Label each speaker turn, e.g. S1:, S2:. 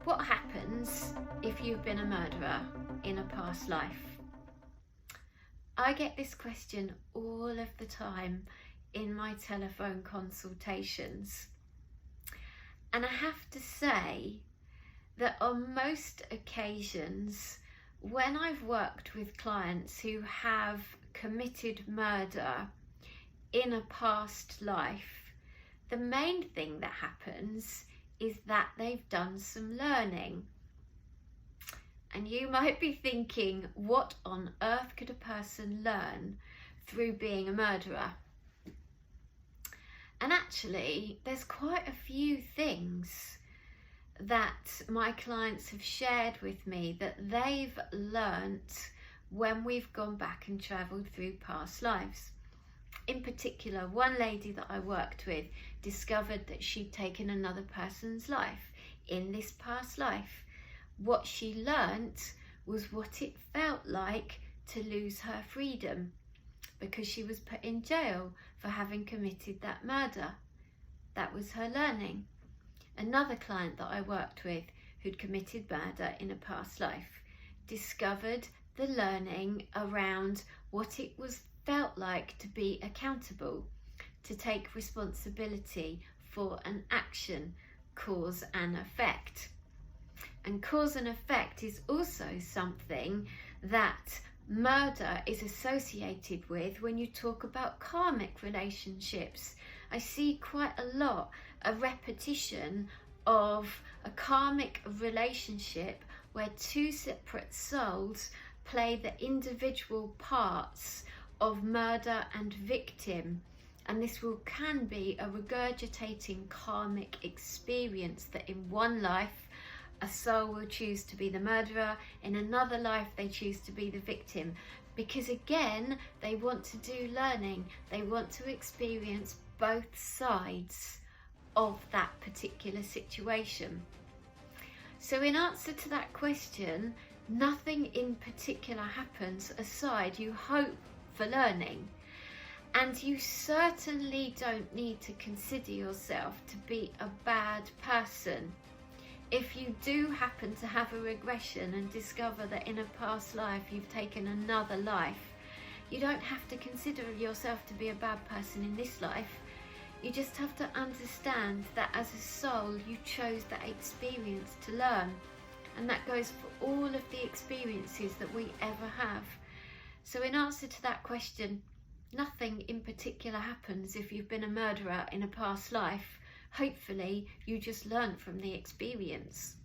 S1: What happens if you've been a murderer in a past life? I get this question all of the time in my telephone consultations. And I have to say that on most occasions, when I've worked with clients who have committed murder in a past life, the main thing that happens is that they've done some learning. And you might be thinking, what on earth could a person learn through being a murderer? And actually, there's quite a few things that my clients have shared with me that they've learnt when we've gone back and travelled through past lives. In particular, one lady that I worked with discovered that she'd taken another person's life in this past life. What she learnt was what it felt like to lose her freedom, because she was put in jail for having committed that murder. That was her learning. Another client that I worked with who'd committed murder in a past life discovered the learning around what it felt like to be accountable, to take responsibility for an action, cause and effect. And cause and effect is also something that murder is associated with when you talk about karmic relationships. I see quite a lot of repetition of a karmic relationship where two separate souls play the individual parts of murder and victim. And this can be a regurgitating karmic experience that in one life a soul will choose to be the murderer, in another life they choose to be the victim, because again they want to do learning, they want to experience both sides of that particular situation. So in answer to that question, nothing in particular happens aside you hope for learning. And you certainly don't need to consider yourself to be a bad person. If you do happen to have a regression and discover that in a past life you've taken another life, you don't have to consider yourself to be a bad person in this life. You just have to understand that as a soul you chose that experience to learn. And that goes for all of the experiences that we ever have. So in answer to that question, nothing in particular happens if you've been a murderer in a past life. Hopefully you just learn from the experience.